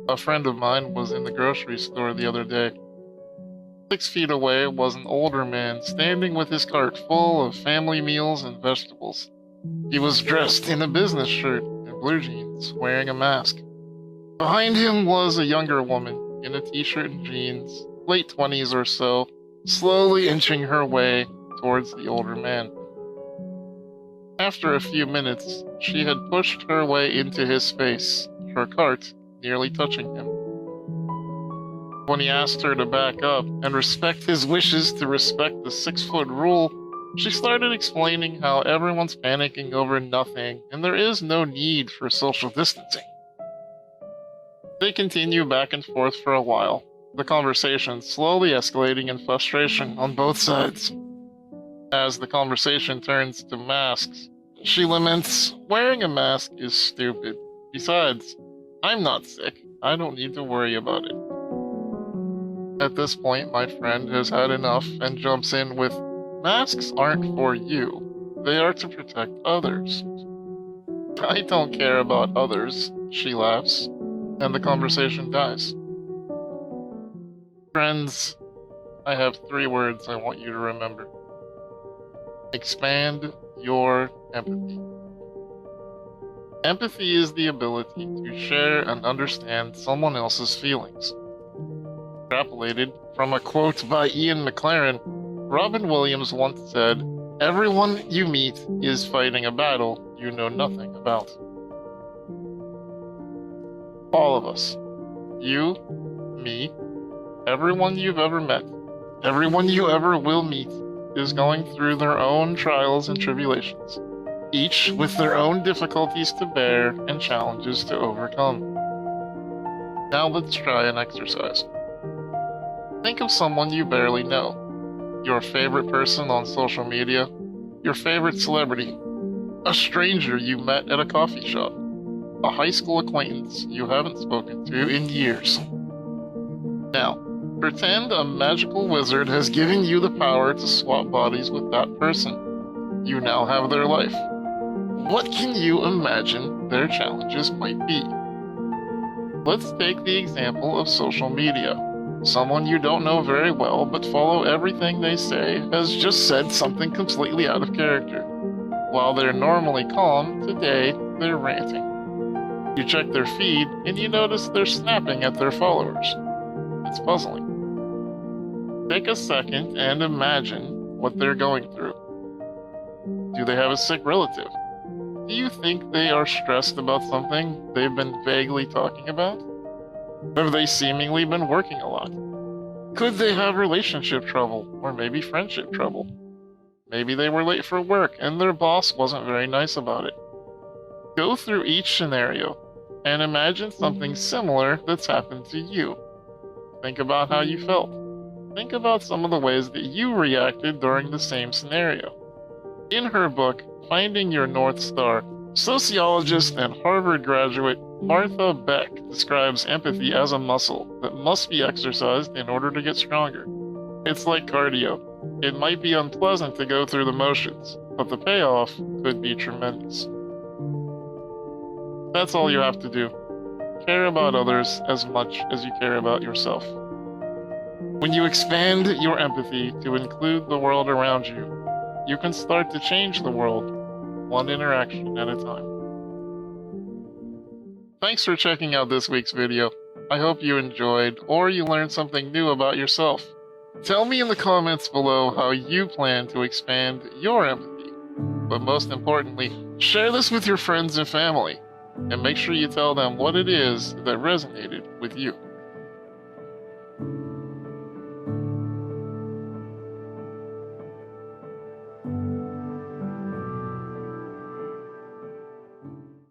A friend of mine was in the grocery store the other day. 6 feet away was an older man standing with his cart full of family meals and vegetables. He was dressed in a business shirt and blue jeans, wearing a mask. Behind him was a younger woman in a t-shirt and jeans, late 20s or so, slowly inching her way towards the older man. After a few minutes, she had pushed her way into his space, her cart nearly touching him. When he asked her to back up and respect his wishes to respect the 6-foot rule, she started explaining how everyone's panicking over nothing and there is no need for social distancing. They continue back and forth for a while, the conversation slowly escalating in frustration on both sides. As the conversation turns to masks, she laments, "Wearing a mask is stupid. Besides, I'm not sick. I don't need to worry about it." At this point, my friend has had enough and jumps in with, "Masks aren't for you. They are to protect others." "I don't care about others," she laughs, and the conversation dies. Friends, I have 3 words I want you to remember. Expand your empathy. Empathy is the ability to share and understand someone else's feelings. Extrapolated from a quote by Ian McLaren, Robin Williams once said, "Everyone you meet is fighting a battle you know nothing about." All of us. You, me, everyone you've ever met, everyone you ever will meet, is going through their own trials and tribulations, each with their own difficulties to bear and challenges to overcome. Now let's try an exercise. Think of someone you barely know, your favorite person on social media, your favorite celebrity, a stranger you met at a coffee shop, a high school acquaintance you haven't spoken to in years. Now, pretend a magical wizard has given you the power to swap bodies with that person. You now have their life. What can you imagine their challenges might be? Let's take the example of social media. Someone you don't know very well but follow everything they say has just said something completely out of character. While they're normally calm, today they're ranting. You check their feed and you notice they're snapping at their followers. It's puzzling. Take a second and imagine what they're going through. Do they have a sick relative? Do you think they are stressed about something they've been vaguely talking about? Have they seemingly been working a lot? Could they have relationship trouble, or maybe friendship trouble? Maybe they were late for work and their boss wasn't very nice about it. Go through each scenario and imagine something similar that's happened to you. Think about how you felt. Think about some of the ways that you reacted during the same scenario. In her book, Finding Your North Star, sociologist and Harvard graduate Martha Beck describes empathy as a muscle that must be exercised in order to get stronger. It's like cardio. It might be unpleasant to go through the motions, but the payoff could be tremendous. That's all you have to do. Care about others as much as you care about yourself. When you expand your empathy to include the world around you, you can start to change the world, one interaction at a time. Thanks for checking out this week's video. I hope you enjoyed, or you learned something new about yourself. Tell me in the comments below how you plan to expand your empathy. But most importantly, share this with your friends and family, and make sure you tell them what it is that resonated with you.